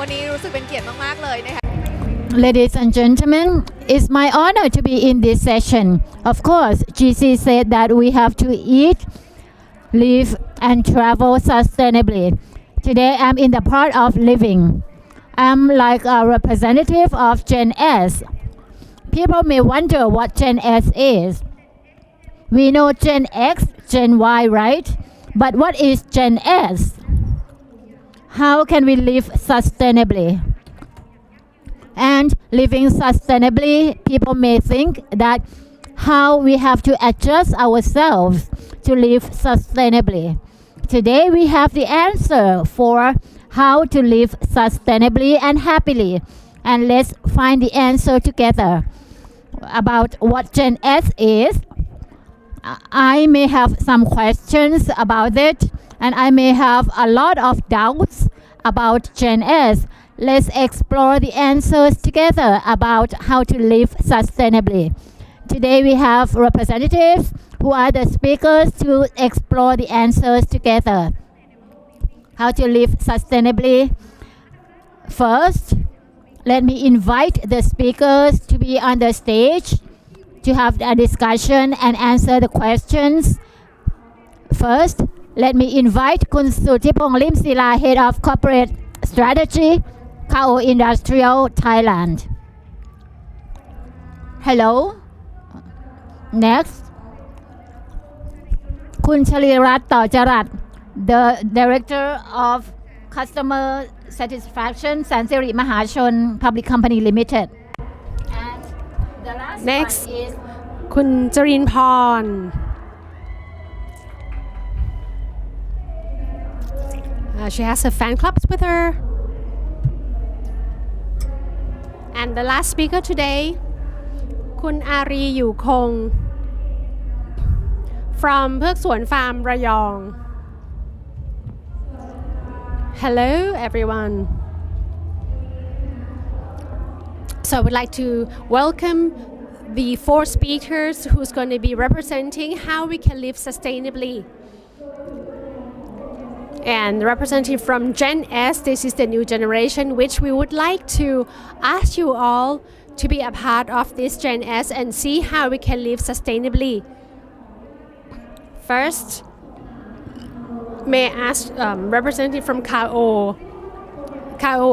วันนี้รู้สึกเป็นเกียรติมากๆเลยนะคะ Ladies and gentlemen, it's my honor to be in this session. Of course, GC said that we have to eat, live, and travel sustainably. Today, I'm in the part of living. I'm like a representative of Gen S. People may wonder what Gen S is. We know Gen X, Gen Y, right? But what is Gen S? How can we live sustainably? And living sustainably, people may think that how we have to adjust ourselves to live sustainably. Today we have the answer for how to live sustainably and happily. And let's find the answer together. About what Gen S is, I may have some questions about it, and I may have a lot of doubts about Gen S. Let's explore the answers together about how to live sustainably. Today we have representatives who are the speakers to explore the answers together. How to live sustainably. First, let me invite the speakers to be on the stage to have a discussion and answer the questions. First, let me invite Kun Suthipong Limsila, Head of Corporate Strategy, Kao Industrial, Thailand. Hello. Next, Kun Chalirat Taojarat, the Director of Customer Satisfaction, Sanseri Mahachon Public Company Limited. And the last Next, one is คุณจรินพร She has a fan club with her. And the last speaker today, คุณอารีอยู่คง from เพือกสวนฟาร์มระยอง Hello everyone. So I would like to welcome the 4 speakers who's going to be representing how we can live sustainably. And representing from Gen S, this is the new generation, which we would like to ask you all to be a part of this Gen S and see how we can live sustainably. First, may I ask representative from KO. KO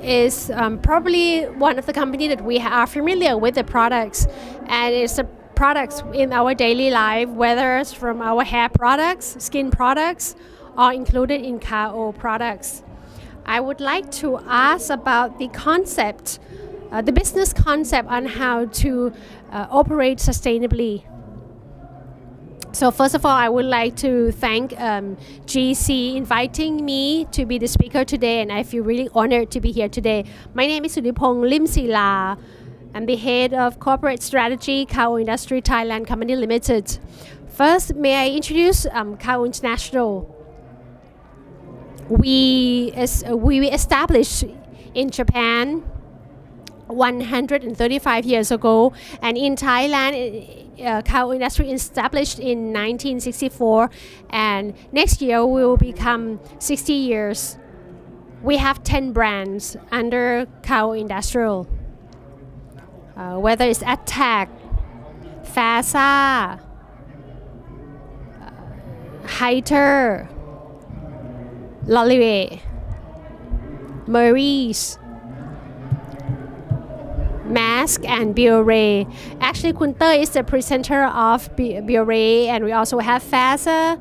is probably one of the company that we are familiar with the products, and it's the products in our daily life, whether it's from our hair products, skin products, or included in KO products. I would like to ask about the concept, the business concept on how to operate sustainably. So first of all, I would like to thank GC inviting me to be the speaker today, and I feel really honored to be here today. My name is Suthipong Limsila. I'm the head of corporate strategy, Kao Industry Thailand Company Limited. First, may I introduce Kao International. We established in Japan 135 years ago, and in Thailand, Kao Industry established in 1964, and next year will become 60 years. We have 10 brands under Kao Industrial, whether it's Attack, Fasa, Hiter, Lolive, Maurice, Mask, and Biore. Actually, Kunter is the presenter of Biore, and we also have Fasa,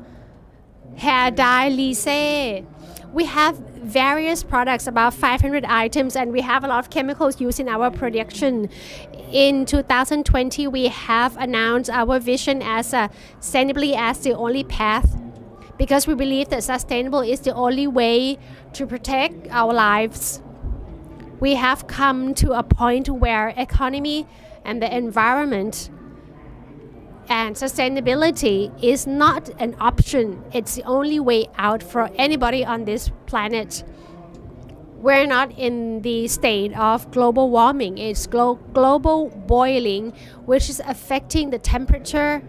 Hair Dye, Lise. We have various products, about 500 items, and we have a lot of chemicals used in our production. In 2020, we have announced our vision as sustainably as the only path, because we believe that sustainable is the only way to protect our lives. We have come to a point where economy and the environment and sustainability is not an option. It's the only way out for anybody on this planet. We're not in the state of global warming. It's global boiling, which is affecting the temperature.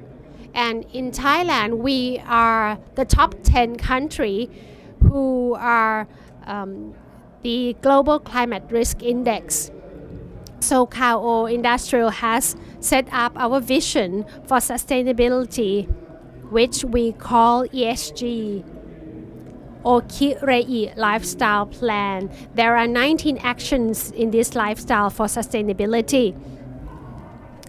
And in Thailand, we are the top 10 country who are the Global Climate Risk Index. So Kao Industrial has set up our vision for sustainability, which we call ESG or Kirei Lifestyle Plan. There are 19 actions in this lifestyle for sustainability.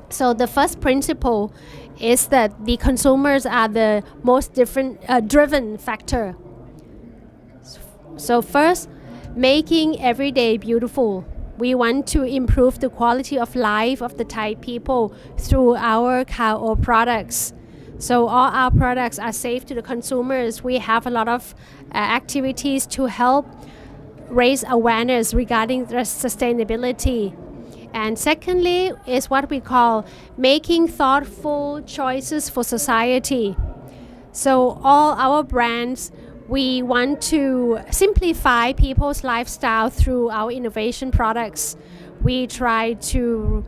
So the first principle is that the consumers are the most driven factor. So first, making every day beautiful. We want to improve the quality of life of the Thai people through our Kao products. So all our products are safe to the consumers. We have a lot of activities to help raise awareness regarding the sustainability. And secondly is what we call making thoughtful choices for society. So all our brands, we want to simplify people's lifestyle through our innovation products. We try to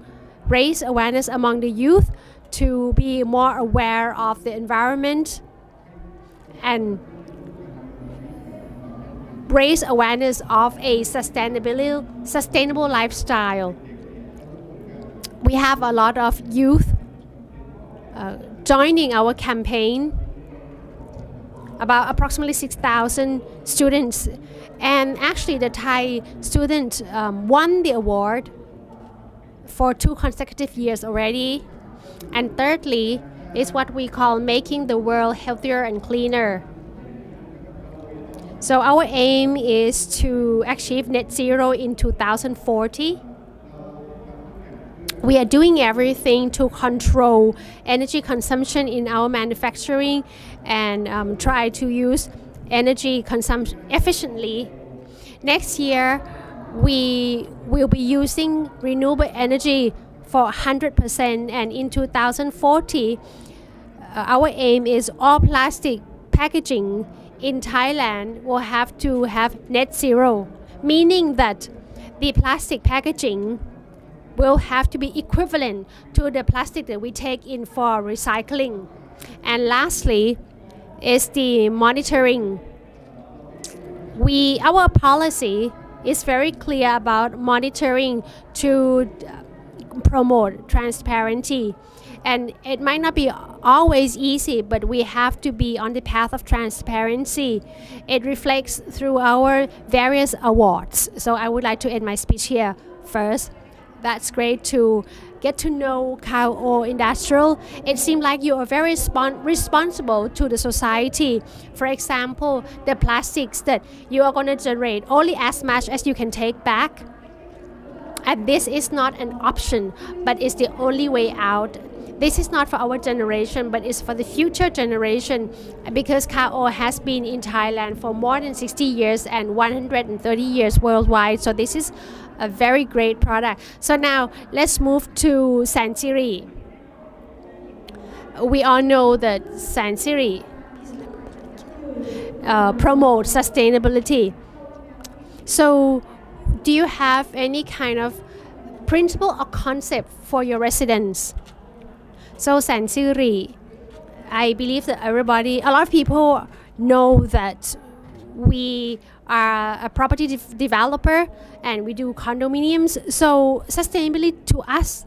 raise awareness among the youth to be more aware of the environment and raise awareness of a sustainable lifestyle. We have a lot of youth joining our campaign, about approximately 6,000 students. And actually the Thai student won the award for 2 consecutive years already. And thirdly is what we call making the world healthier and cleaner. So our aim is to achieve net zero in 2040. We are doing everything to control energy consumption in our manufacturing and try to use energy consumption efficiently. Next year, we will be using renewable energy for 100%, and in 2040, our aim is all plastic packaging in Thailand will have to have net zero, meaning that the plastic packaging will have to be equivalent to the plastic that we take in for recycling. And lastly is the monitoring. Our policy is very clear about monitoring to promote transparency. And it might not be always easy, but we have to be on the path of transparency. It reflects through our various awards. So I would like to end my speech here first. That's great to get to know Kao Industrial. It seems like you are very responsible to the society. For example, the plastics that you are going to generate only as much as you can take back. And this is not an option, but it's the only way out. This is not for our generation, but it's for the future generation, because Kao has been in Thailand for more than 60 years and 130 years worldwide. So this is a very great product. So now let's move to Sansiri. We all know that Sansiri promotes sustainability. So do you have any kind of principle or concept for your residents? So Sansiri, I believe that a lot of people know that we are a property developer and we do condominiums. So sustainability to us,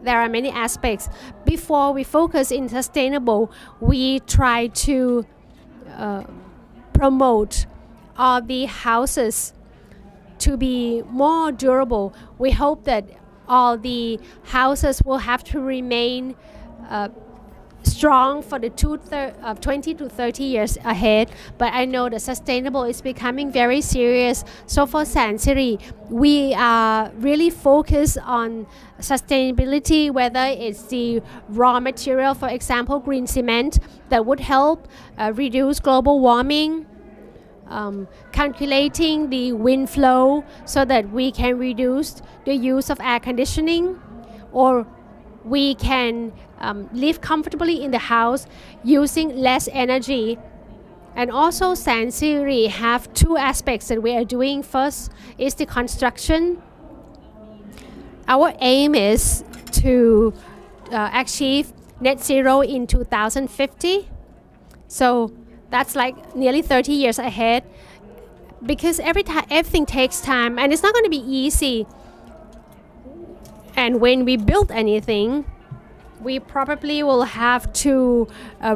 there are many aspects. Before we focus in sustainable, we try to promote all the houses to be more durable. We hope that all the houses will have to remain strong for the 20 to 30 years ahead. But I know that sustainable is becoming very serious. So for Sansiri, we are really focused on sustainability, whether it's the raw material, for example, green cement, that would help reduce global warming, calculating the wind flow so that we can reduce the use of air conditioning, or we can live comfortably in the house using less energy. And also Sansiri have 2 aspects that we are doing. First is the construction. Our aim is to achieve net zero in 2050. So that's like nearly 30 years ahead. because everything takes time and it's not going to be easy. And when we build anything, we probably will have to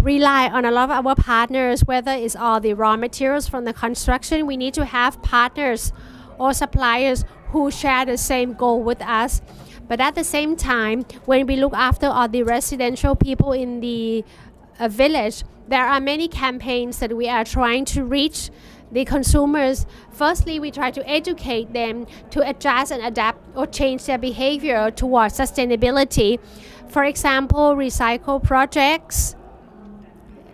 rely on a lot of our partners, whether it's all the raw materials from the construction. We need to have partners or suppliers who share the same goal with us. But at the same time, when we look after all the residential people in the village, there are many campaigns that we are trying to reach the consumers. Firstly, we try to educate them to adjust and adapt or change their behavior towards sustainability. For example, recycle projects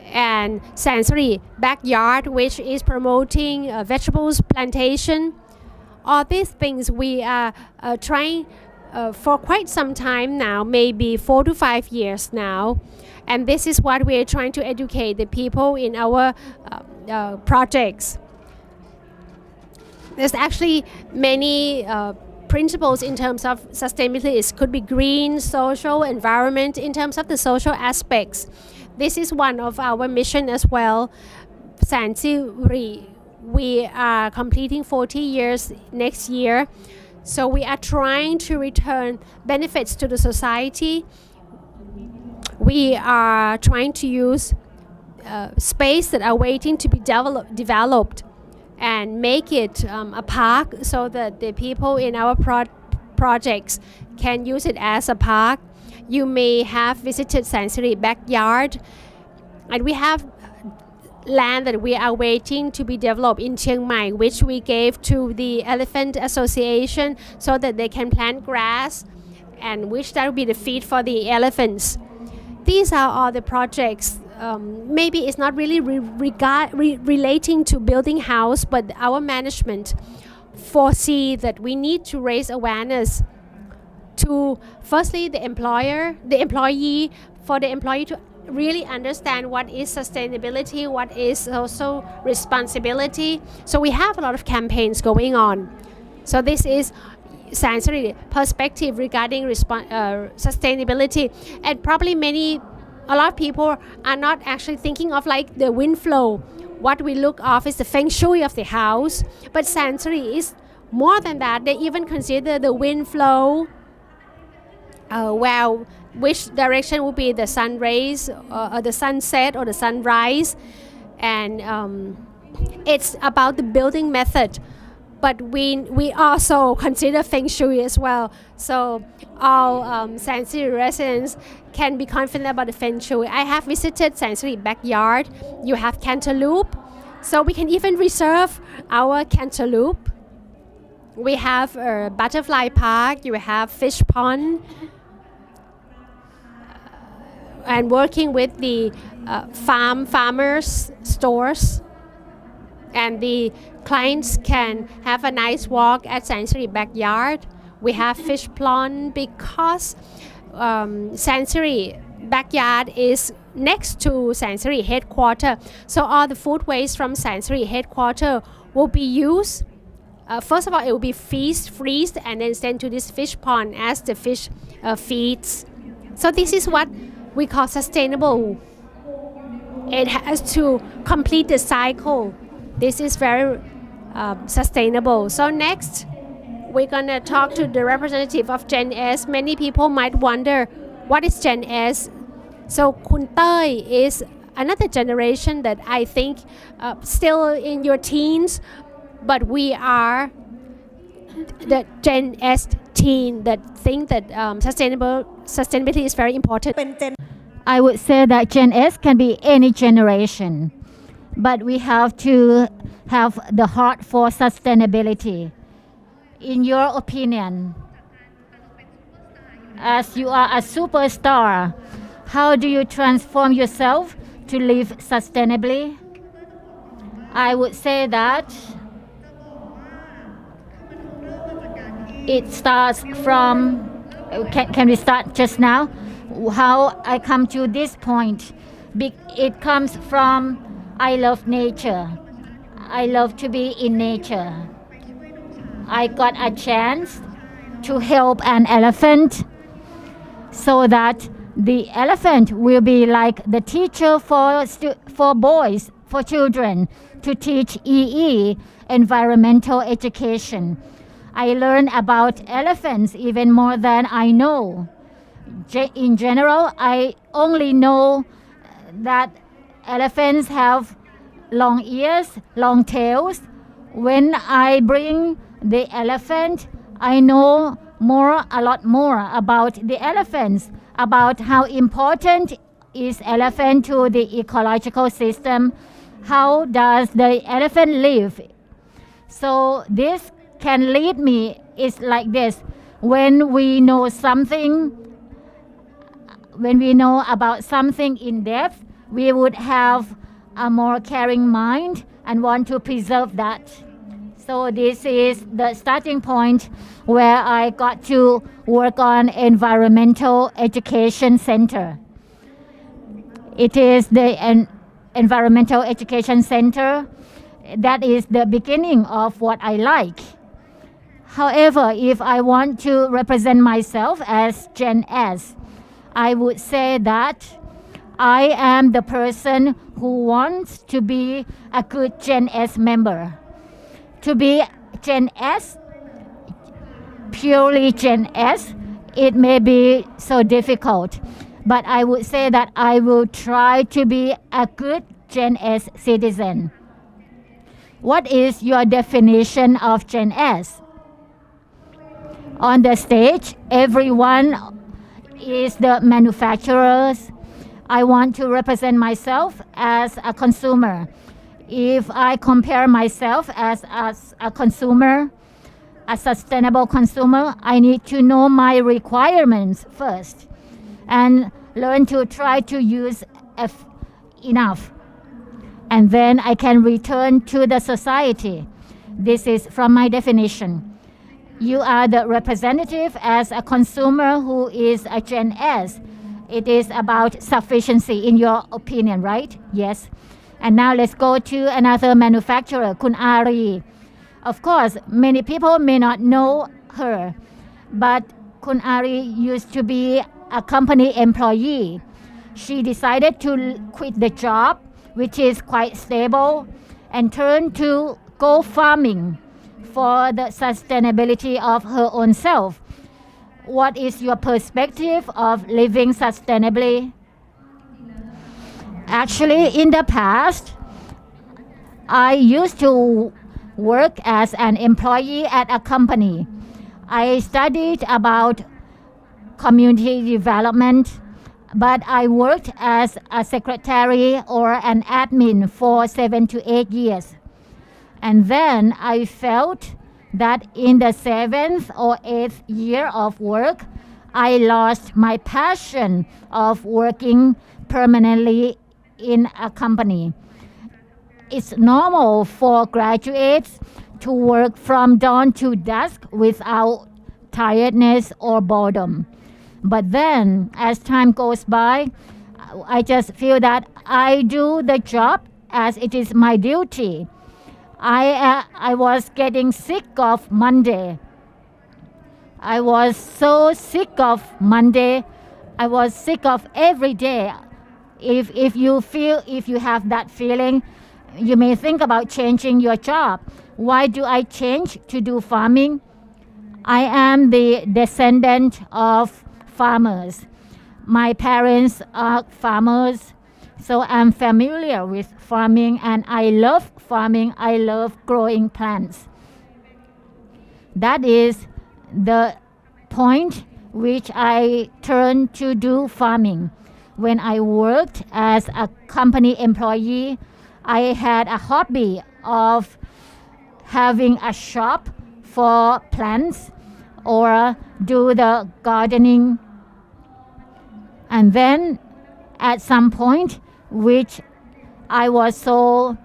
and sensory backyard, which is promoting vegetables plantation. All these things we are trying for quite some time now, maybe 4 to 5 years now. And this is what we are trying to educate the people in our projects. There's actually many principles in terms of sustainability. It could be green, social, environment, in terms of the social aspects. This is one of our mission as well. Sansiri, we are completing 40 years next year. So we are trying to return benefits to the society. We are trying to use space that are waiting to be developed and make it a park so that the people in our projects can use it as a park. You may have visited Sansiri backyard, and we have land that we are waiting to be developed in Chiang Mai, which we gave to the Elephant Association so that they can plant grass, and which that will be the feed for the elephants. These are all the projects. Maybe it's not really relating to building house, but our management foresee that we need to raise awareness to, firstly, the employee, for the employee to really understand what is sustainability, what is social responsibility. So we have a lot of campaigns going on. So this is Sansiri perspective regarding sustainability, and probably a lot of people are not actually thinking of like the wind flow. What we look of is the feng shui of the house, but Sansiri is more than that. They even consider the wind flow, which direction will be the sun rays, or the sunset or the sunrise, and it's about the building method. But we also consider feng shui as well. So all Sansiri residents can be confident about the feng shui. I have visited Sansiri backyard. You have cantaloupe. So we can even reserve our cantaloupe. We have a butterfly park. You have fish pond. And working with the farmers stores. And the clients can have a nice walk at Sansiri backyard. We have fish pond because Sansiri backyard is next to Sansiri headquarters. So all the food waste from Sansiri headquarters will be used. First of all, it will be freezed and then sent to this fish pond as the fish feeds. So this is what we call sustainable. It has to complete the cycle. This is very sustainable. So next, we're going to talk to the representative of Gen S. Many people might wonder, what is Gen S? So Kun Tơi is another generation that I think still in your teens, but we are the Gen S teen that think that sustainability is very important. I would say that Gen S can be any generation, but we have to have the heart for sustainability. In your opinion, as you are a superstar, how do you transform yourself to live sustainably? I would say that it starts from, can we start just now? How I come to this point. It comes from, I love nature. I love to be in nature. I got a chance to help an elephant so that the elephant will be like the teacher for boys, for children, to teach EE, environmental education. I learned about elephants even more than I know. In general, I only know that elephants have long ears, long tails. When I bring the elephant, I know a lot more about the elephants, about how important is elephant to the ecological system, how does the elephant live. So this can lead me, it's like this. When we know about something in depth, we would have a more caring mind and want to preserve that. So this is the starting point where I got to work on Environmental Education Center. It is the Environmental Education Center that is the beginning of what I like. However, if I want to represent myself as Gen S, I would say that I am the person who wants to be a good Gen S member. To be Gen S, purely Gen S, it may be so difficult. But I would say that I will try to be a good Gen S citizen. What is your definition of Gen S? On the stage, everyone is the manufacturers. I want to represent myself as a consumer. If I compare myself as a consumer, a sustainable consumer, I need to know my requirements first and learn to try to use enough. And then I can return to the society. This is from my definition. You are the representative as a consumer who is a Gen S. It is about sufficiency in your opinion, right? Yes. And now let's go to another manufacturer, Kun Ari. Of course, many people may not know her, but Kun Ari used to be a company employee. She decided to quit the job, which is quite stable, and turn to go farming for the sustainability of her own self. What is your perspective of living sustainably? Actually, in the past, I used to work as an employee at a company. I studied about community development, but I worked as a secretary or an admin for 7 to 8 years. And then I felt that in the 7th or 8th year of work, I lost my passion of working permanently in a company. It's normal for graduates to work from dawn to dusk without tiredness or boredom. But then, as time goes by, I just feel that I do the job as it is my duty. I was getting sick of Monday. I was so sick of Monday. I was sick of every day. If you have that feeling, you may think about changing your job. Why do I change to do farming? I am the descendant of farmers. My parents are farmers, so I'm familiar with farming and I love farming. I love growing plants. That is the point which I turned to do farming. When I worked as a company employee, I had a hobby of having a shop for plants or do the gardening. And then at some point, which I was so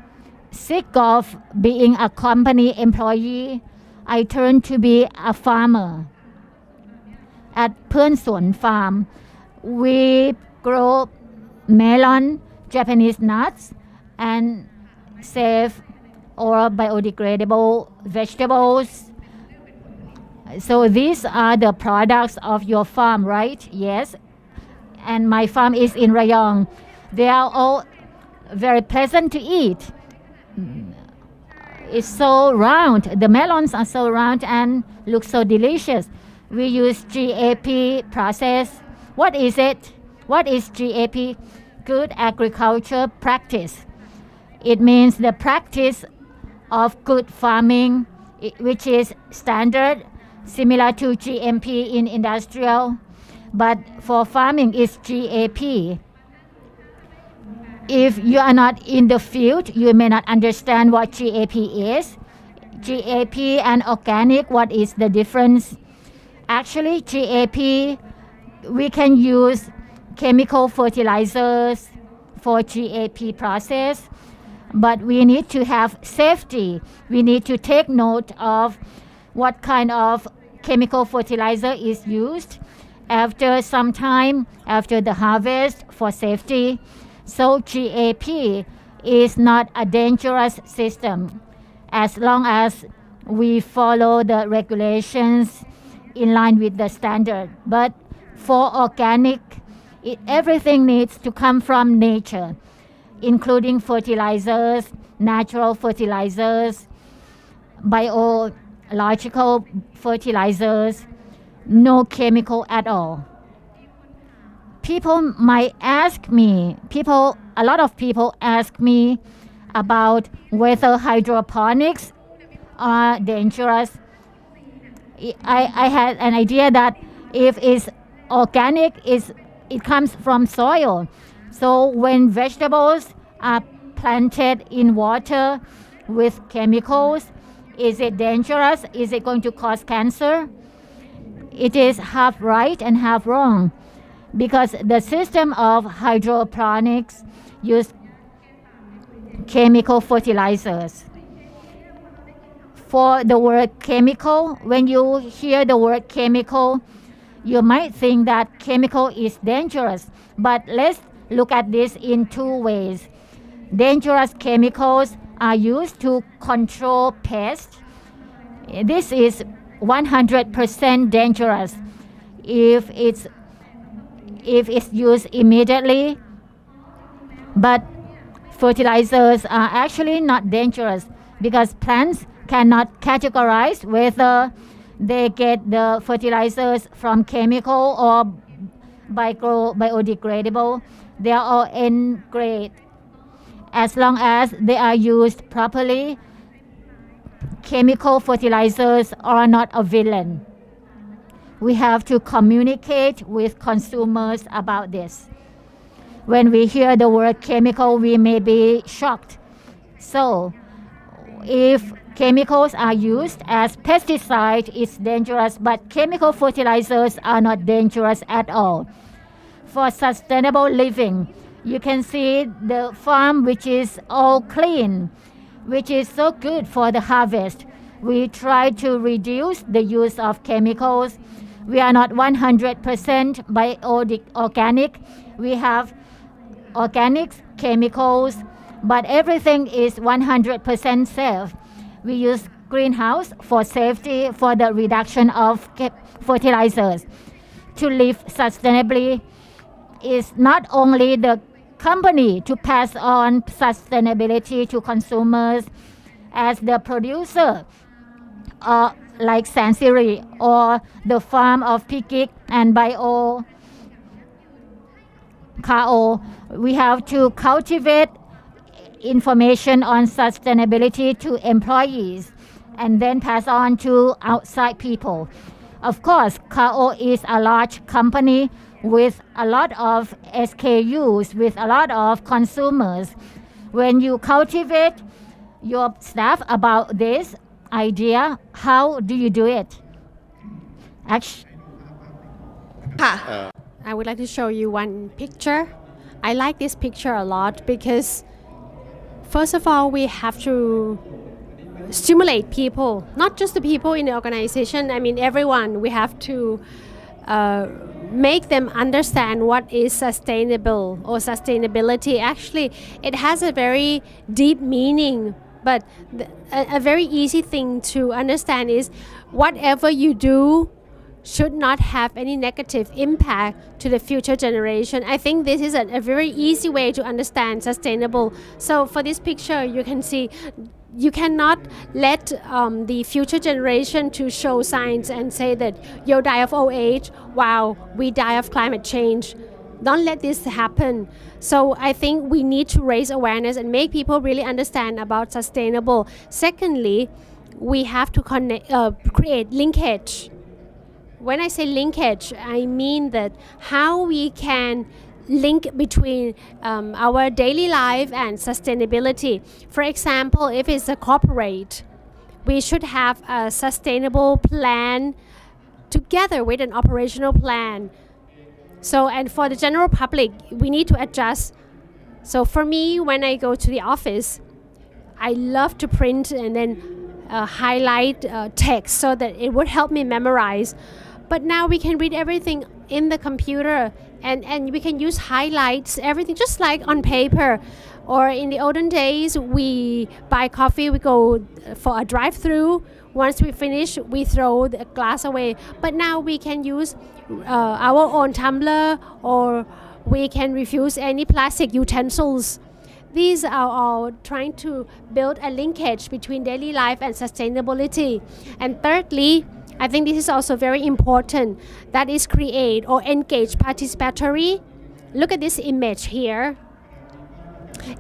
sick of being a company employee, I turned to be a farmer. At Pern Suan Farm, we grow melon, Japanese nuts, and safe or biodegradable vegetables. So these are the products of your farm, right? Yes. And my farm is in Rayong. They are all very pleasant to eat. is so round. The melons are so round and look so delicious. We use GAP process. What is it? What is GAP? Good agriculture practice. It means the practice of good farming, which is standard, similar to GMP in industrial, but for farming it's GAP. If you are not in the field, you may not understand what GAP is. GAP and organic, what is the difference? Actually, GAP, we can use chemical fertilizers for GAP process, but we need to have safety. We need to take note of what kind of chemical fertilizer is used after some time, after the harvest, for safety. So GAP is not a dangerous system as long as we follow the regulations in line with the standard. But for organic, everything needs to come from nature, including fertilizers, natural fertilizers, biological fertilizers, no chemical at all. People might ask me, a lot of people ask me about whether hydroponics are dangerous. I had an idea that if it's organic, it comes from soil. So when vegetables are planted in water with chemicals, is it dangerous? Is it going to cause cancer? It is half right and half wrong, because the system of hydroponics use chemical fertilizers. For the word chemical, when you hear the word chemical, you might think that chemical is dangerous, but let's look at this in two ways. Dangerous chemicals are used to control pests. This is 100% dangerous if it's used immediately. But fertilizers are actually not dangerous because plants cannot categorize whether they get the fertilizers from chemical or biodegradable. They are all N grade. As long as they are used properly, chemical fertilizers are not a villain. We have to communicate with consumers about this. When we hear the word chemical, we may be shocked. So, if chemicals are used as pesticide, it's dangerous, but chemical fertilizers are not dangerous at all. For sustainable living, you can see the farm which is all clean, which is so good for the harvest. We try to reduce the use of chemicals. We are not 100% organic. We have organics, chemicals, but everything is 100% safe. We use greenhouse for safety, for the reduction of fertilizers. To live sustainably is not only the company to pass on sustainability to consumers as the producer, like Sansiri or the farm of Pikik and Bio Kao. We have to cultivate information on sustainability to employees and then pass on to outside people. Of course, Kao is a large company with a lot of SKUs, with a lot of consumers. When you cultivate your staff about this idea, how do you do it? Actually, ค่ะ I would like to show you one picture. I like this picture a lot because first of all, we have to stimulate people, not just the people in the organization. I mean, everyone. We have to make them understand what is sustainable or sustainability. Actually, it has a very deep meaning, but a very easy thing to understand is whatever you do should not have any negative impact to the future generation. I think this is a very easy way to understand sustainable. So for this picture, you can see you cannot let the future generation to show signs and say that you'll die of old age while we die of climate change. Don't let this happen. So I think we need to raise awareness and make people really understand about sustainable. Secondly, we have to create linkage. When I say linkage, I mean that how we can link between our daily life and sustainability. For example, if it's a corporate, we should have a sustainable plan together with an operational plan. So, and for the general public, we need to adjust. So for me, when I go to the office, I love to print and then highlight text so that it would help me memorize. But now we can read everything in the computer, and we can use highlights, everything just like on paper. Or in the olden days, we buy coffee, we go for a drive-through. Once we finish, we throw the glass away. But now we can use our own tumbler, or we can refuse any plastic utensils. These are all trying to build a linkage between daily life and sustainability. And thirdly, I think this is also very important, that is create or engage participatory. Look at this image here.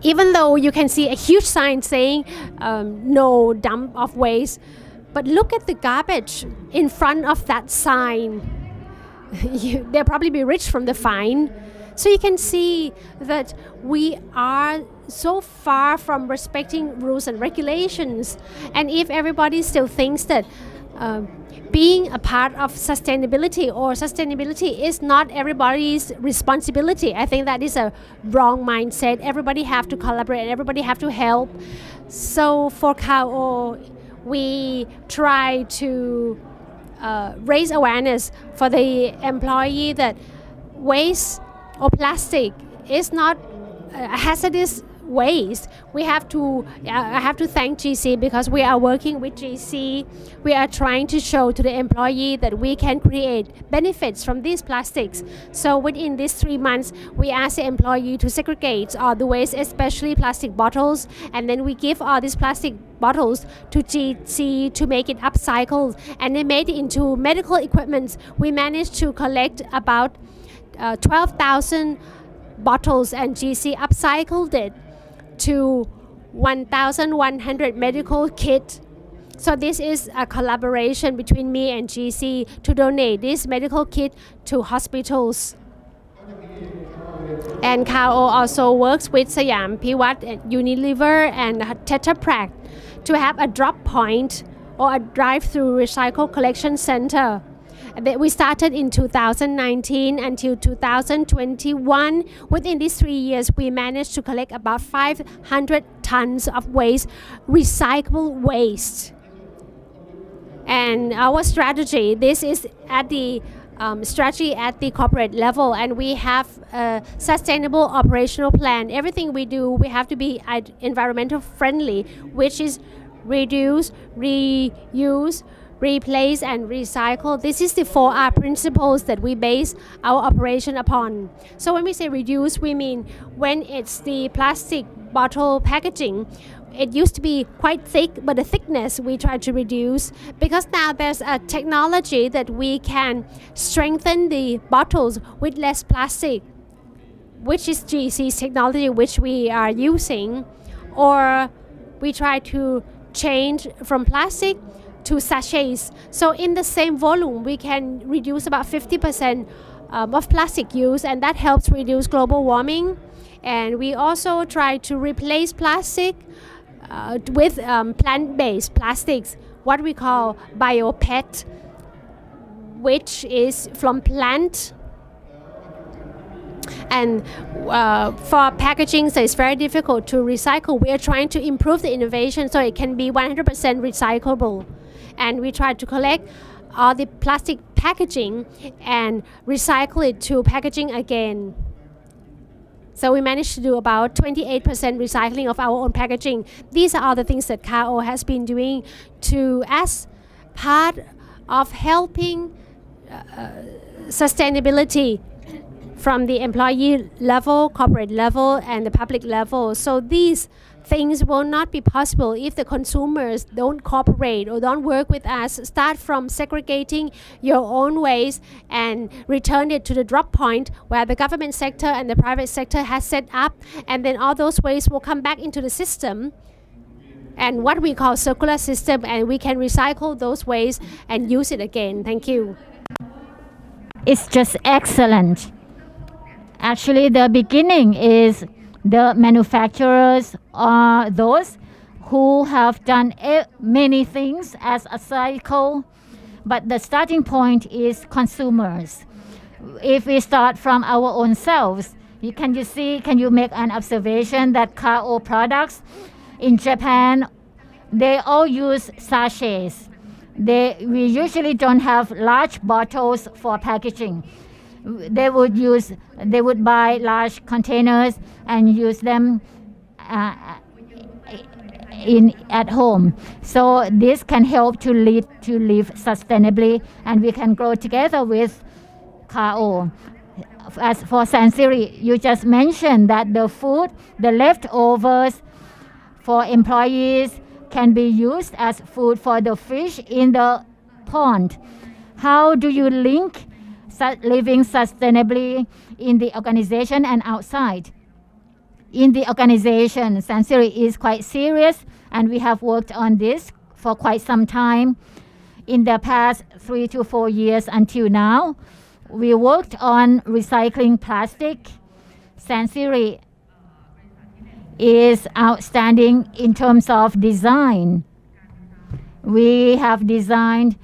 Even though you can see a huge sign saying no dump of waste, but look at the garbage in front of that sign. They'll probably be rich from the fine. So you can see that we are so far from respecting rules and regulations. And if everybody still thinks that being a part of sustainability or sustainability is not everybody's responsibility, I think that is a wrong mindset. Everybody have to collaborate, everybody have to help. So for KO, we try to raise awareness for the employee that waste or plastic is not a hazardous waste. We have to I have to thank GC, because we are working with GC. We are trying to show to the employee that we can create benefits from these plastics. So within these 3 months, we ask the employee to segregate all the waste, especially plastic bottles, and then we give all these plastic bottles to GC to make it upcycled, and they made it into medical equipment. We managed to collect about 12,000 bottles, and GC upcycled it to 1,100 medical kits. So this is a collaboration between me and GC to donate this medical kit to hospitals. And KO also works with Siam Piwat, Unilever, and Tetra Pak to have a drop point or a drive-through recycle collection center. We started in 2019 until 2021. Within these 3 years, we managed to collect about 500 tons of waste, recyclable waste. And our strategy, this is at the strategy at the corporate level, and we have a sustainable operational plan. Everything we do, we have to be environmental friendly, which is reduce, reuse, replace, and recycle. This is the 4R principles that we base our operation upon. So when we say reduce, we mean when it's the plastic bottle packaging, it used to be quite thick, but the thickness we try to reduce, because now there's a technology that we can strengthen the bottles with less plastic, which is GC's technology, which we are using. Or we try to change from plastic to sachets. So in the same volume, we can reduce about 50% of plastic use, and that helps reduce global warming. And we also try to replace plastic with plant-based plastics, what we call bio-PET, which is from plant. And for packaging, so it's very difficult to recycle. We are trying to improve the innovation so it can be 100% recyclable. And we try to collect all the plastic packaging and recycle it to packaging again. So we managed to do about 28% recycling of our own packaging. These are all the things that KO has been doing to, as part of helping sustainability from the employee level, corporate level, and the public level. So these things will not be possible if the consumers don't cooperate or don't work with us. Start from segregating your own waste and return it to the drop point where the government sector and the private sector has set up, and then all those waste will come back into the system and what we call circular system, and we can recycle those waste and use it again. Thank you. It's just excellent. Actually, the beginning is the manufacturers are those who have done many things as a cycle, but the starting point is consumers. If we start from our own selves, can you make an observation that car oil products in Japan, they all use sachets. We usually don't have large bottles for packaging. They would buy large containers and use them at home. So this can help to live sustainably, and we can grow together with car oil. As for Sansiri, you just mentioned that the food, the leftovers for employees can be used as food for the fish in the pond. How do you link living sustainably in the organization and outside? In the organization, Sansiri is quite serious, and we have worked on this for quite some time. In the past 3 to 4 years until now, we worked on recycling plastic. Sansiri is outstanding in terms of design. We have designed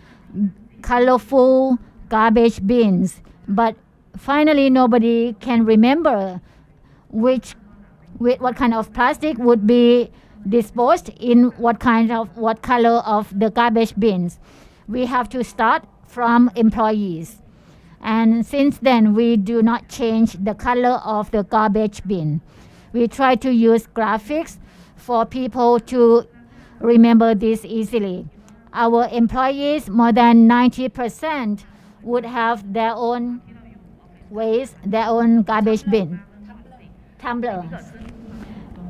colorful garbage bins, but finally nobody can remember what kind of plastic would be disposed in what color of the garbage bins. We have to start from employees, and since then we do not change the color of the garbage bin. We try to use graphics for people to remember this easily. Our employees, more than 90%, would have their own waste, their own garbage bin, tumblers.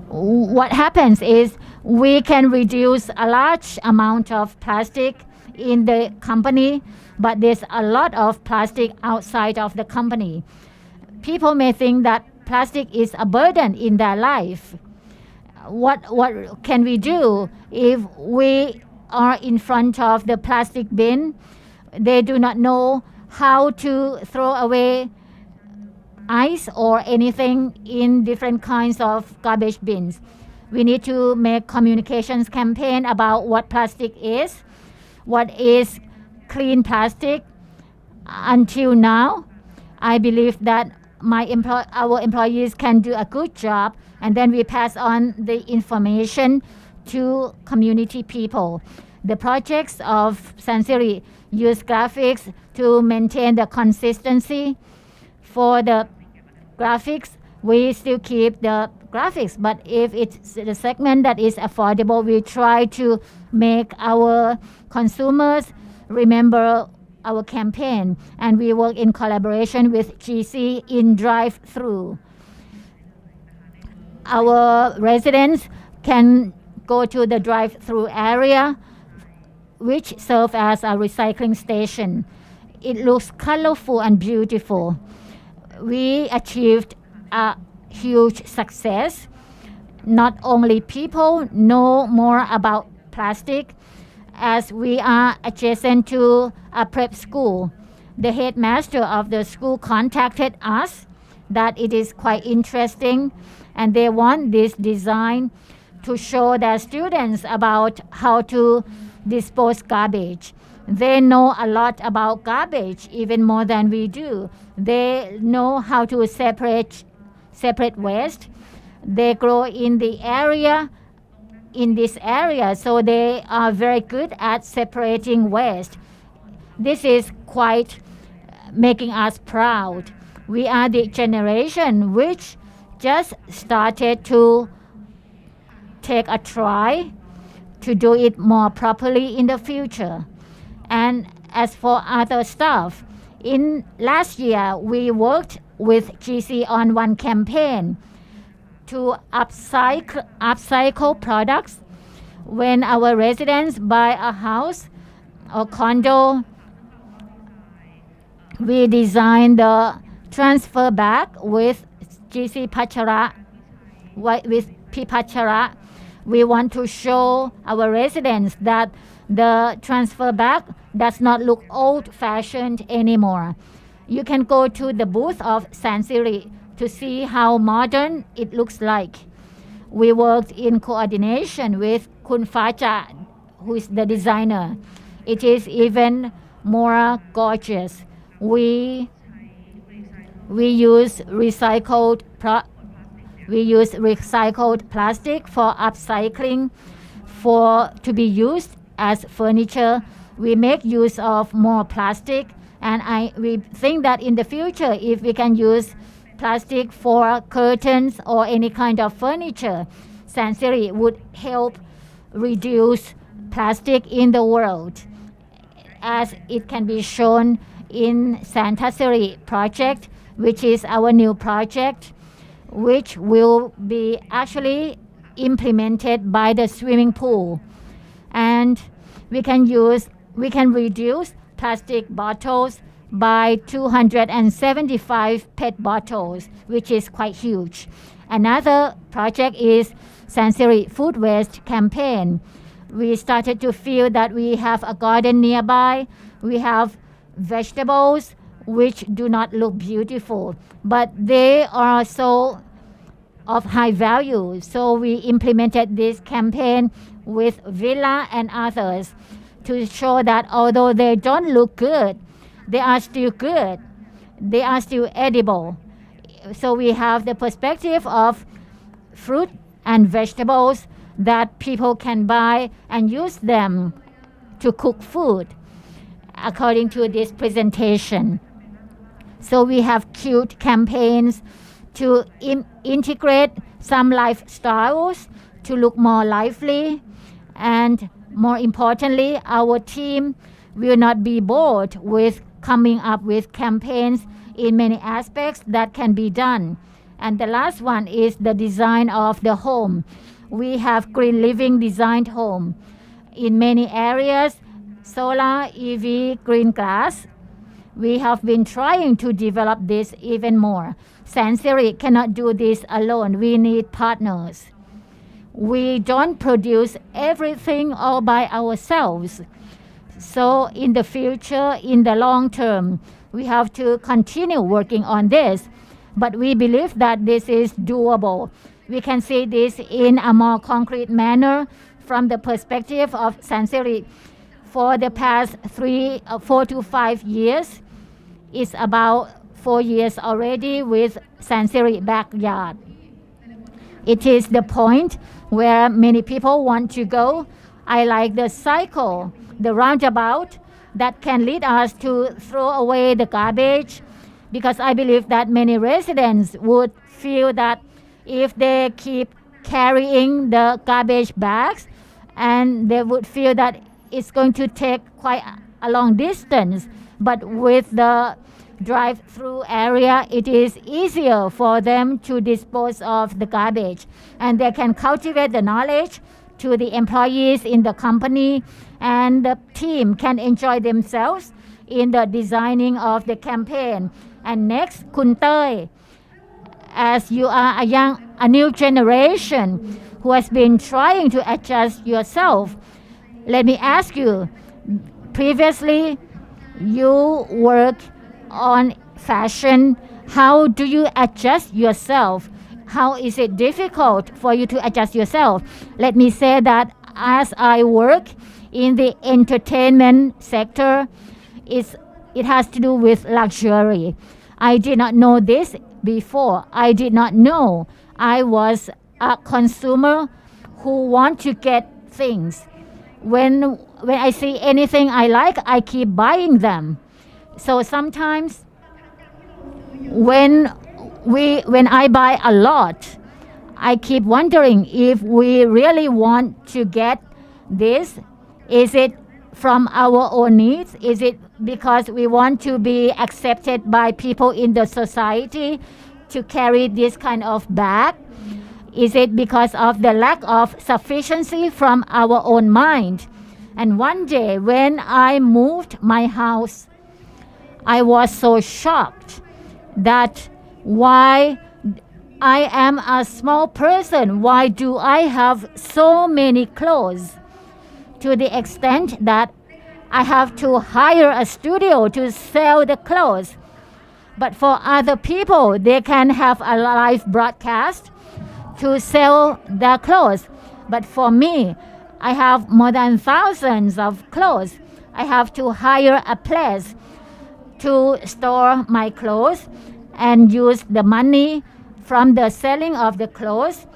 What happens is we can reduce a large amount of plastic in the company, but there's a lot of plastic outside of the company. People may think that plastic is a burden in their life. What can we do if we are in front of the plastic bin? They do not know how to throw away ice or anything in different kinds of garbage bins. We need to make communications campaign about what plastic is, what is clean plastic. Until now, I believe that our employees can do a good job, and then we pass on the information to community people. The projects of Sansiri use graphics to maintain the consistency. For the graphics, we still keep the graphics, but if it's the segment that is affordable, we try to make our consumers remember our campaign, and we work in collaboration with GC in drive-through. Our residents can go to the drive-through area, which serves as a recycling station. It looks colorful and beautiful. We achieved a huge success. Not only people know more about plastic, as we are adjacent to a prep school. The headmaster of the school contacted us that it is quite interesting, and they want this design to show their students about how to dispose garbage. They know a lot about garbage, even more than we do. They know how to separate waste. They grow in this area, so they are very good at separating waste. This is quite making us proud. We are the generation which just started to take a try to do it more properly in the future. And as for other stuff, In last year, we worked with GC on one campaign to upcycle products. When our residents buy a house or condo, we designed the transfer bag with GC Pachara, with Pipachara. We want to show our residents that the transfer bag does not look old-fashioned anymore. You can go to the booth of Sansiri to see how modern it looks like. We worked in coordination with Kun Faja, who is the designer. It is even more gorgeous. We use recycled plastic for upcycling to be used as furniture. We make use of more plastic, and we think that in the future, if we can use plastic for curtains or any kind of furniture, Sansiri would help reduce plastic in the world, as it can be shown in Santasiri project, which is our new project, which will be actually implemented by the swimming pool. And we can reduce plastic bottles by 275 PET bottles, which is quite huge. Another project is Sansiri Food Waste Campaign. We started to feel that we have a garden nearby. We have vegetables which do not look beautiful, but they are so of high value. So we implemented this campaign with Villa and others to show that although they don't look good, they are still good. They are still edible. So we have the perspective of fruit and vegetables that people can buy and use them to cook food, according to this presentation. So we have cute campaigns to integrate some lifestyles to look more lively, and more importantly, our team will not be bored with coming up with campaigns in many aspects that can be done. And the last one is the design of the home. We have green living designed home in many areas, solar, EV, green glass. We have been trying to develop this even more. Sansiri cannot do this alone. We need partners. We don't produce everything all by ourselves. So in the future, in the long term, we have to continue working on this. But we believe that this is doable. We can see this in a more concrete manner from the perspective of Sansiri. For the past 4 to 5 years, it's about 4 years already with Sansiri Backyard. It is the point where many people want to go. I like the cycle, the roundabout that can lead us to throw away the garbage, because I believe that many residents would feel that if they keep carrying the garbage bags, and they would feel that it's going to take quite a long distance. But with the drive-through area, it is easier for them to dispose of the garbage, and they can cultivate the knowledge to the employees in the company, and the team can enjoy themselves in the designing of the campaign. And next, Kun Tơi, as you are a new generation who has been trying to adjust yourself, let me ask you, previously you worked on fashion. How do you adjust yourself? How is it difficult for you to adjust yourself? Let me say that as I work in the entertainment sector, it has to do with luxury. I did not know this before. I did not know I was a consumer who want to get things. When I see anything I like, I keep buying them. So sometimes when I buy a lot, I keep wondering if we really want to get this. Is it from our own needs? Is it because we want to be accepted by people in the society to carry this kind of bag? Is it because of the lack of sufficiency from our own mind? And one day when I moved my house, I was so shocked that why I am a small person, why do I have so many clothes? To the extent that I have to hire a studio to sell the clothes. But for other people, they can have a live broadcast to sell their clothes. But for me, I have more than thousands of clothes. I have to hire a place to store my clothes and use the money from the selling of the clothes.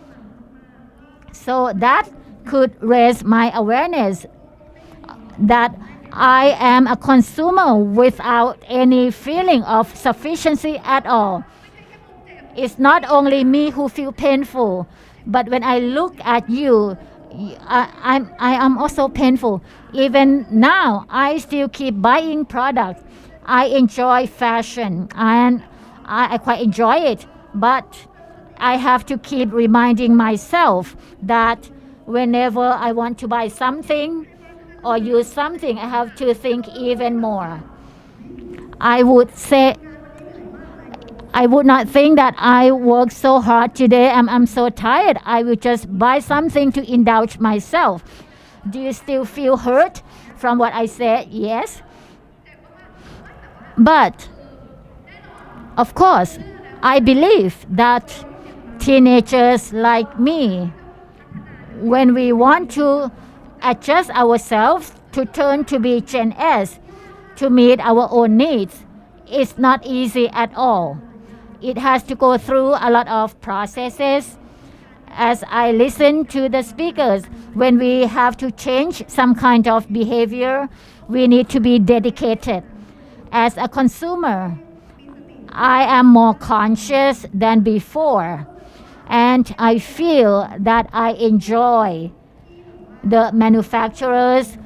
So that could raise my awareness that I am a consumer without any feeling of sufficiency at all. It's not only me who feel painful, but when I look at you, I am also painful. Even now, I still keep buying products. I enjoy fashion and I quite enjoy it, but I have to keep reminding myself that whenever I want to buy something or use something, I have to think even more. I would not think that I worked so hard today. I'm so tired. I will just buy something to indulge myself. Do you still feel hurt from what I said? Yes. But of course, I believe that teenagers like me, when we want to adjust ourselves to turn to be Gen S, to meet our own needs, it's not easy at all. It has to go through a lot of processes. As I listen to the speakers, when we have to change some kind of behavior, we need to be dedicated. As a consumer, I am more conscious than before, and I feel that I enjoy the manufacturers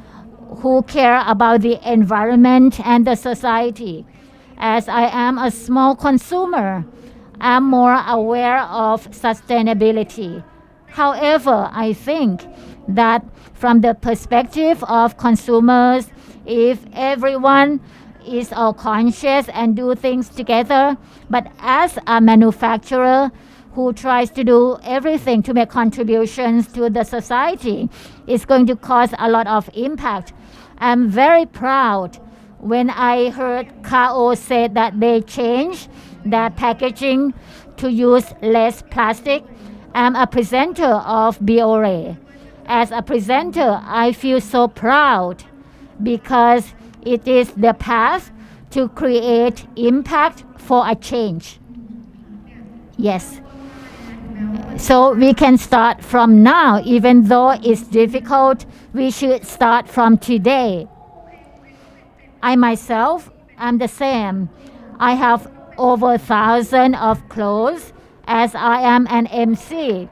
who care about the environment and the society. As I am a small consumer, I'm more aware of sustainability. However, I think that from the perspective of consumers, if everyone is all conscious and do things together, but as a manufacturer who tries to do everything to make contributions to the society, it's going to cause a lot of impact. I'm very proud when I heard Kao say that they changed their packaging to use less plastic. I'm a presenter of BORA. As a presenter, I feel so proud because it is the path to create impact for a change. Yes. So we can start from now. Even though it's difficult, we should start from today. I myself am the same. I have over 1,000 of clothes as I am an MC.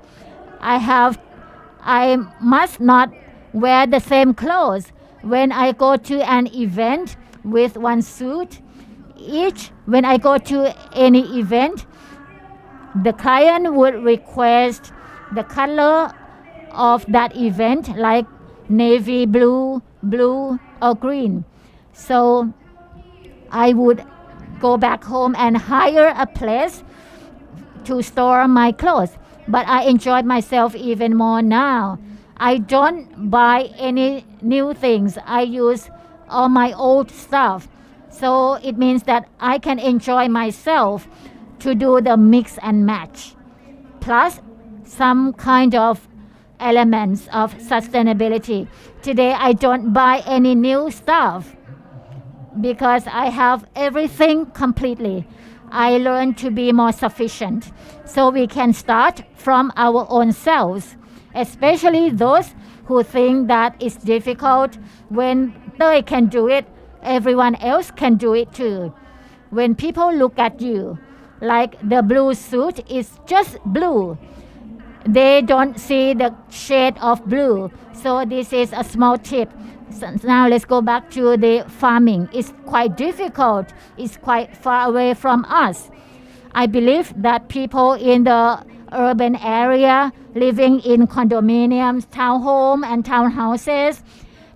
I must not wear the same clothes when I go to an event with one suit. When I go to any event, the client would request the color of that event, like navy blue, blue, or green. So I would go back home and hire a place to store my clothes. But I enjoyed myself even more now. I don't buy any new things. I use all my old stuff. So it means that I can enjoy myself to do the mix and match. Plus some kind of elements of sustainability. Today I don't buy any new stuff because I have everything completely. I learned to be more sufficient. So we can start from our own selves, especially those who think that it's difficult. When they can do it, everyone else can do it too. When people look at you, like the blue suit is just blue, they don't see the shade of blue. So this is a small tip. So now let's go back to the farming. It's quite difficult. It's quite far away from us. I believe that people in the urban area living in condominiums, townhome and townhouses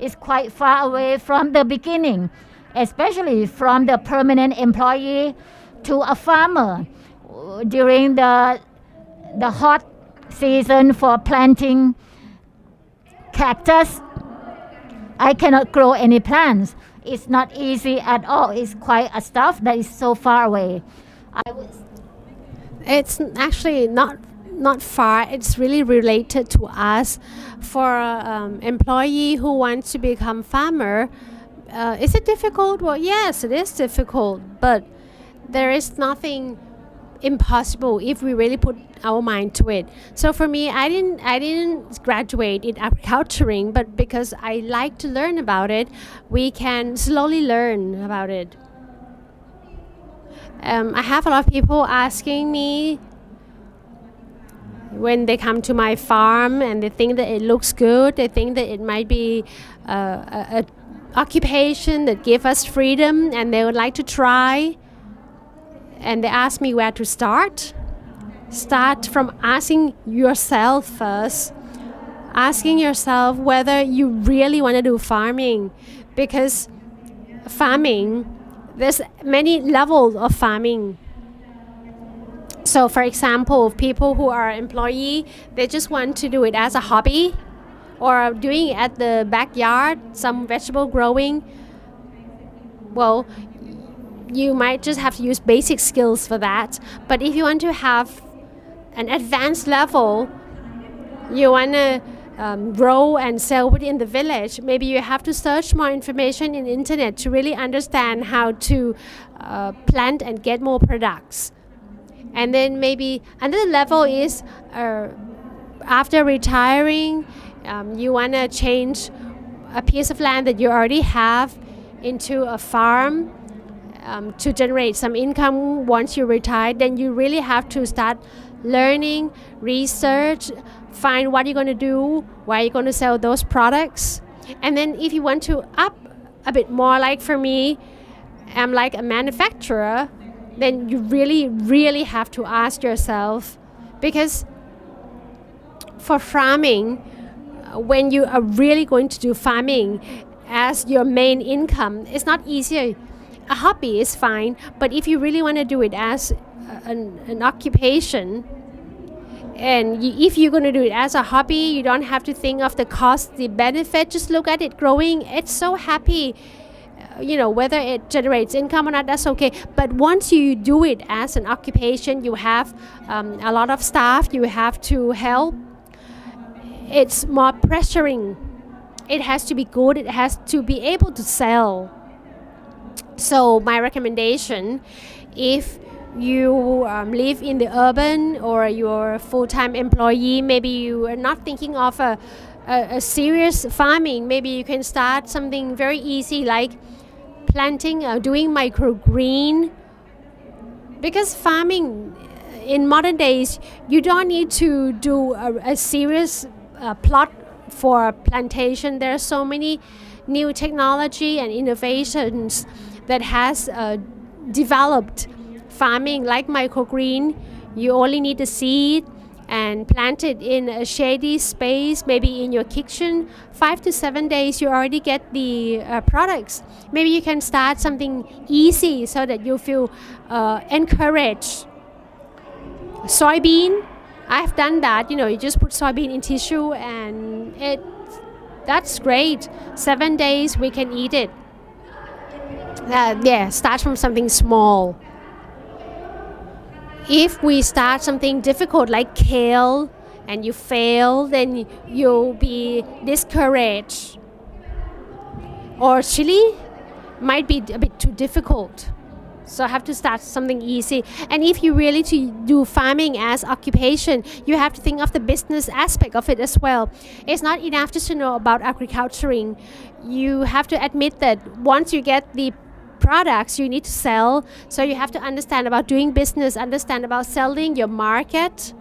is quite far away from the beginning, especially from the permanent employee to a farmer. During the hot season for planting cactus, I cannot grow any plants. It's not easy at all. It's quite a stuff that is so far away. It's actually not far. It's really related to us. For employee who wants to become farmer, is it difficult? Well, yes, it is difficult, but there is nothing impossible if we really put our mind to it. So for me, I didn't graduate in agriculturing, but because I like to learn about it, we can slowly learn about it. I have a lot of people asking me when they come to my farm and they think that it looks good, they think that it might be a occupation that give us freedom and they would like to try. And they ask me where to start. Start from asking yourself first. Asking yourself whether you really want to do farming. Because farming, there's many levels of farming. So for example, people who are employee, they just want to do it as a hobby or doing it at the backyard, some vegetable growing. Well, you might just have to use basic skills for that. But if you want to have an advanced level, you want to grow and sell within the village, maybe you have to search more information in the internet to really understand how to plant and get more products. And then maybe another level is after retiring, you want to change a piece of land that you already have into a farm to generate some income once you retire. Then you really have to start learning, research, find what you're going to do, where you're going to sell those products. And then if you want to up a bit more, like for me, I'm like a manufacturer, then you really have to ask yourself, because for farming, when you are really going to do farming as your main income, it's not easy. A hobby is fine, but if you really want to do it as an occupation, and if you're going to do it as a hobby, you don't have to think of the cost, the benefit. Just look at it growing. It's so happy. Whether it generates income or not, that's okay. But once you do it as an occupation, you have a lot of staff you have to help. It's more pressuring. It has to be good. It has to be able to sell. So my recommendation, if you live in the urban or you're a full-time employee, maybe you are not thinking of a serious farming, maybe you can start something very easy like planting, doing microgreen. Because farming in modern days, you don't need to do a serious plot for plantation. There are so many new technology and innovations that has developed farming like microgreen. You only need the seed and plant it in a shady space, maybe in your kitchen. 5 to 7 days, you already get the products. Maybe you can start something easy so that you feel encouraged. Soybean, I've done that. You just put soybean in tissue and that's great. 7 days, we can eat it. Start from something small. If we start something difficult like kale and you fail, then you'll be discouraged. Or chili might be a bit too difficult. So I have to start something easy. And if you really to do farming as occupation, you have to think of the business aspect of it as well. It's not enough just to know about agriculturing. You have to admit that once you get the products you need to sell, so you have to understand about doing business, understand about selling your market.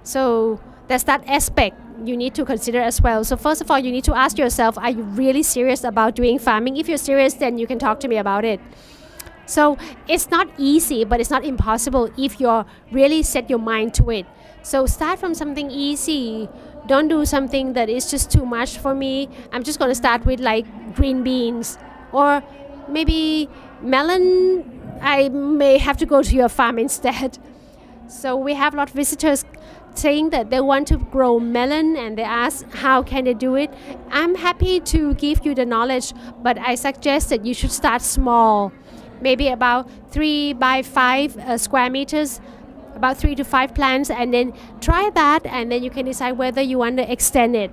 So there's that aspect you need to consider as well. So first of all, you need to ask yourself, are you really serious about doing farming? If you're serious, then you can talk to me about it. So it's not easy, but it's not impossible if you're really set your mind to it. So start from something easy. Don't do something that is just too much for me. I'm just going to start with like green beans or maybe melon. I may have to go to your farm instead. So we have a lot of visitors saying that they want to grow melon and they ask how can they do it. I'm happy to give you the knowledge, but I suggest that you should start small, maybe about 3 by 5 square meters, about 3 to 5 plants, and then try that, and then you can decide whether you want to extend it.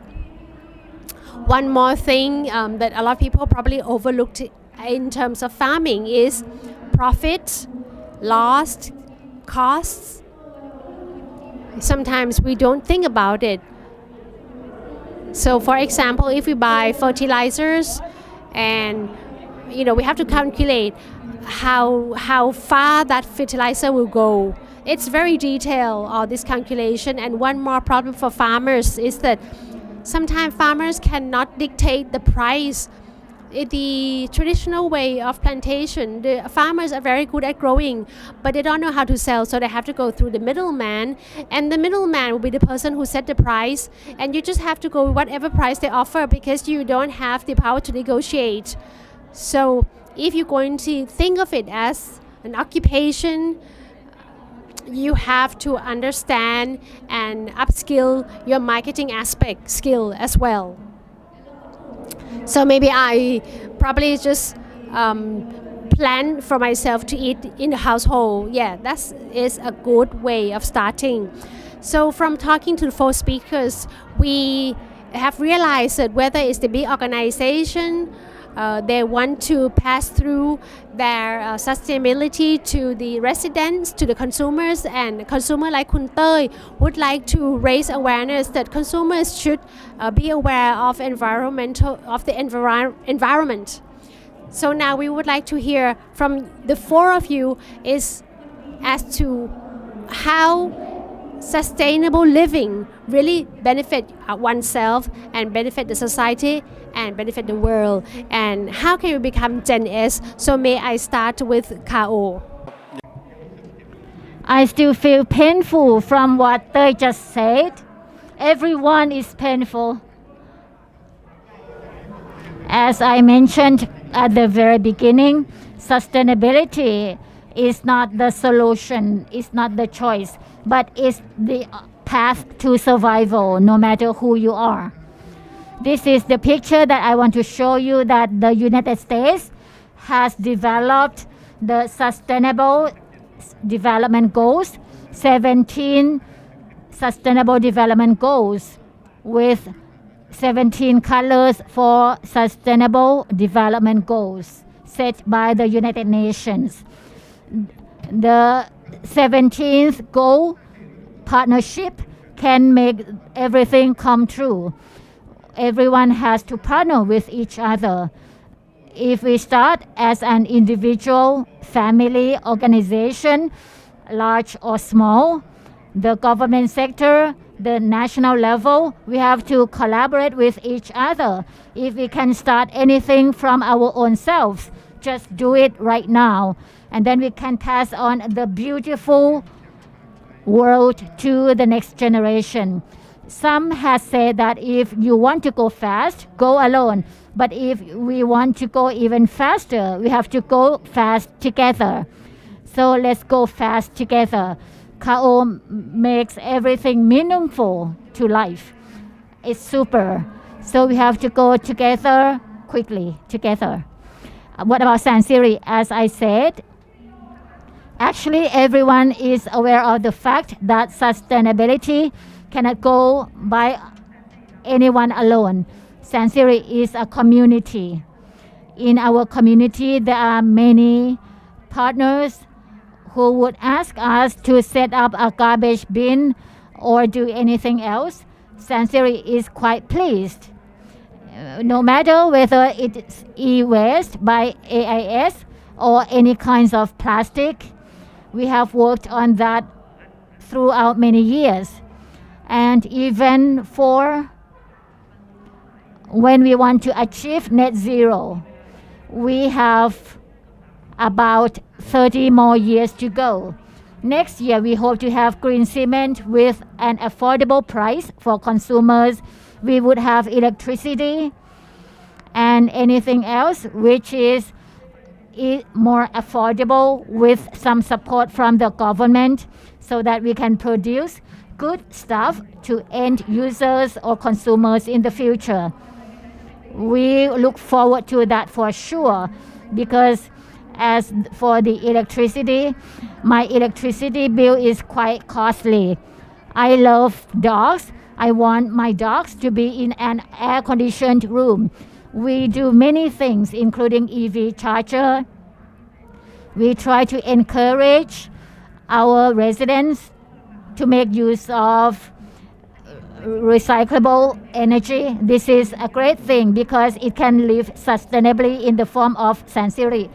One more thing that a lot of people probably overlooked in terms of farming is profit, loss, costs. Sometimes we don't think about it. So for example, if we buy fertilizers and we have to calculate how far that fertilizer will go. It's very detailed, all this calculation. And one more problem for farmers is that sometimes farmers cannot dictate the price. In the traditional way of plantation, the farmers are very good at growing, but they don't know how to sell, so they have to go through the middleman, and the middleman will be the person who set the price, and you just have to go with whatever price they offer because you don't have the power to negotiate. So if you're going to think of it as an occupation, you have to understand and upskill your marketing aspect skill as well. So maybe I probably just plan for myself to eat in the household. Yeah, that is a good way of starting. So from talking to the 4 speakers, we have realized that whether it's the big organization, they want to pass through their sustainability to the residents, to the consumers, and consumer like Kun Tơi would like to raise awareness that consumers should be aware of the environment. So now we would like to hear from the 4 of you is as to how sustainable living really benefit oneself and benefit the society and benefit the world, and how can you become Gen S? So may I start with Kao? I still feel painful from what they just said. Everyone is painful. As I mentioned at the very beginning, sustainability is not the solution, it's not the choice, but it's the path to survival no matter who you are. This is the picture that I want to show you, that the United States has developed the Sustainable Development Goals, 17 Sustainable Development Goals with 17 colors for Sustainable Development Goals set by the United Nations. The 17th goal, partnership, can make everything come true. Everyone has to partner with each other. If we start as an individual, family, organization, large or small, the government sector, the national level, we have to collaborate with each other. If we can start anything from our own selves, just do it right now. And then we can pass on the beautiful world to the next generation. Some have said that if you want to go fast, go alone. But if we want to go even faster, we have to go fast together. So let's go fast together. Kao makes everything meaningful to life. It's super. So we have to go together quickly, together. What about Sansiri? As I said, actually everyone is aware of the fact that sustainability cannot go by anyone alone. Sansiri is a community. In our community, there are many partners who would ask us to set up a garbage bin or do anything else. Sansiri is quite pleased. No matter whether it's e-waste by AIS or any kinds of plastic, we have worked on that throughout many years. And even for when we want to achieve net zero, we have about 30 more years to go. Next year, we hope to have green cement with an affordable price for consumers. We would have electricity and anything else which is more affordable with some support from the government so that we can produce good stuff to end users or consumers in the future. We look forward to that for sure, because as for the electricity, my electricity bill is quite costly. I love dogs. I want my dogs to be in an air-conditioned room. We do many things, including EV charger. We try to encourage our residents to make use of recyclable energy. This is a great thing because it can live sustainably in the form of Sansiri.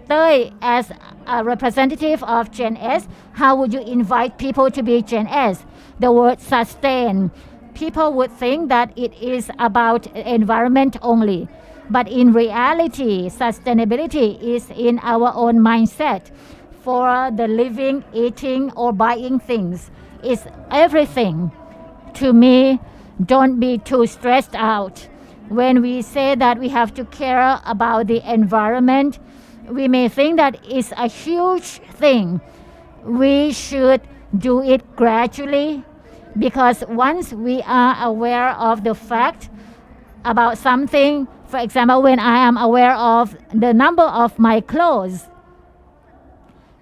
Third, as a representative of Gen S, how would you invite people to be Gen S? The word sustain. People would think that it is about environment only. But in reality, sustainability is in our own mindset. For the living, eating, or buying things, it's everything. To me, don't be too stressed out. When we say that we have to care about the environment, we may think that it's a huge thing. We should do it gradually, because once we are aware of the fact about something, for example, when I am aware of the number of my clothes,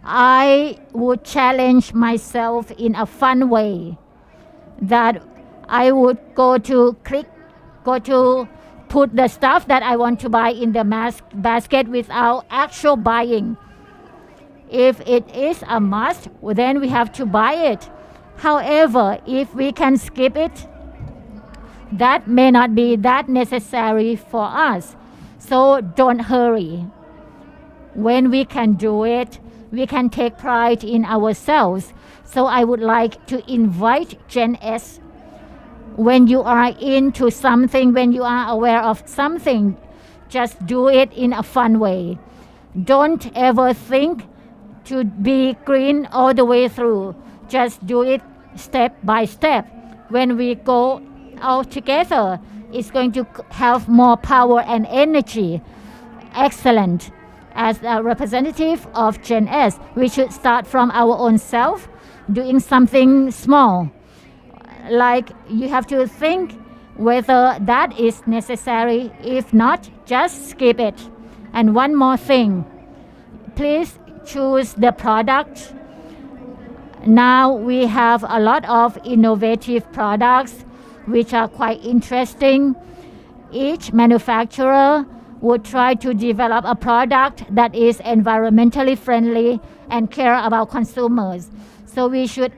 I would challenge myself in a fun way, that I would go to put the stuff that I want to buy in the basket without actual buying. If it is a must, then we have to buy it. However, if we can skip it, that may not be that necessary for us. So don't hurry. When we can do it, we can take pride in ourselves. So I would like to invite Gen S, when you are into something, when you are aware of something, just do it in a fun way. Don't ever think to be green all the way through. Just do it step by step. When we go all together, it's going to have more power and energy. Excellent. As a representative of Gen S, we should start from our own self, doing something small. Like, you have to think whether that is necessary. If not, just skip it. And one more thing, please choose the product. Now we have a lot of innovative products which are quite interesting. Each manufacturer would try to develop a product that is environmentally friendly and care about consumers. So we should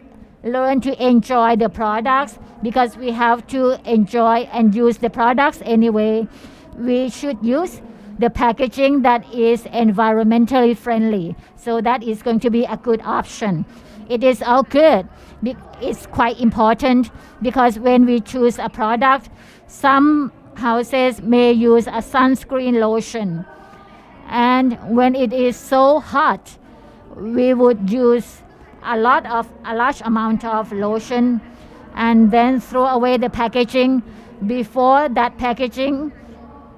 learn to enjoy the products, because we have to enjoy and use the products anyway. We should use the packaging that is environmentally friendly. So that is going to be a good option. It is all good. It's quite important, because when we choose a product, some houses may use a sunscreen lotion. And when it is so hot, we would use a large amount of lotion and then throw away the packaging before that packaging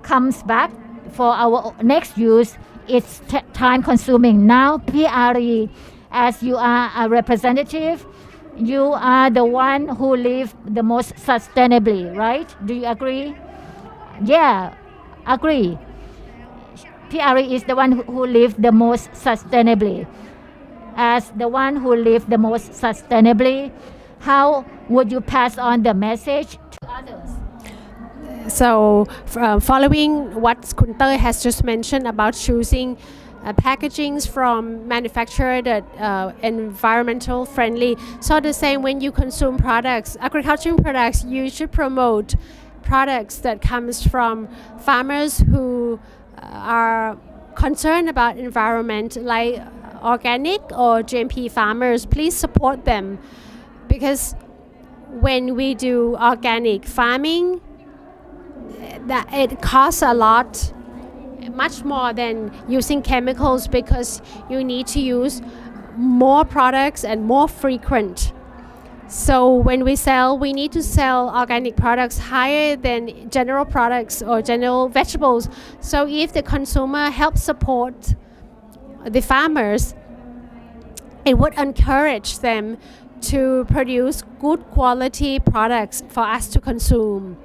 comes back for our next use. It's time consuming. Now, PRE, as you are a representative, you are the one who live the most sustainably, right? Do you agree? Yeah, agree. PRE is the one who live the most sustainably. As the one who live the most sustainably, how would you pass on the message to others? So, following what Kun Tơi has just mentioned about choosing packagings from manufacturer that environmental friendly. So the same, when you consume products, agricultural products, you should promote products that comes from farmers who are concerned about environment, like organic or GMP farmers. Please support them, because when we do organic farming, that it costs a lot, much more than using chemicals, because you need to use more products and more frequent. So when we sell, we need to sell organic products higher than general products or general vegetables. So if the consumer helps support the farmers, it would encourage them to produce good quality products for us to consume.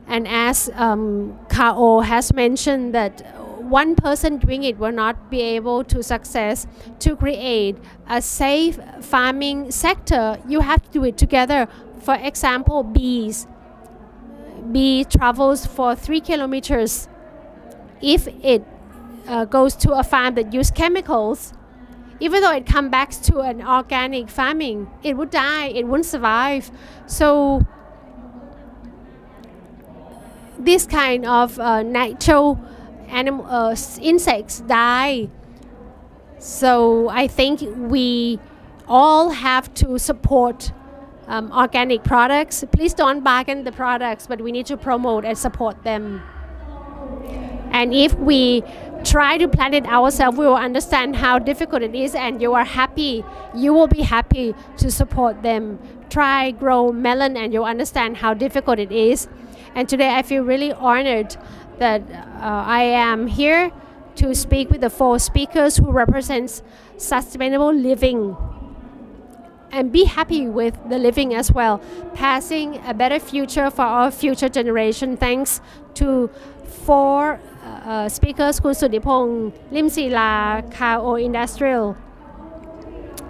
And as Kao has mentioned, that one person doing it will not be able to success. To create a safe farming sector, you have to do it together. For example, bee travels for 3 kilometers. If it goes to a farm that use chemicals, even though it comes back to an organic farming, it would die, it wouldn't survive. So this kind of natural insects die. So I think we all have to support organic products. Please don't bargain the products, but we need to promote and support them. And if we try to plant it ourselves, we will understand how difficult it is, and you will be happy to support them. Try grow melon and you'll understand how difficult it is. And today I feel really honored that I am here to speak with the 4 speakers who represent sustainable living, and be happy with the living as well, passing a better future for our future generation. Thanks to 4 speakers, Kun Sudipong, Lim Sila, Kao Industrial.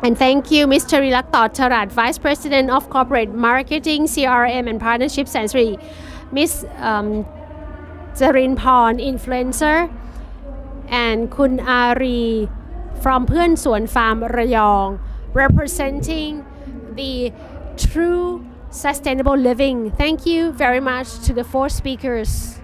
And thank you, Mr. Rilak Tarat, Vice President of Corporate Marketing, CRM and Partnerships, and Miss Jarinporn, Influencer, and Kun Ari from Phuen Suan Farm, Rayong, representing the true sustainable living. Thank you very much to the 4 speakers.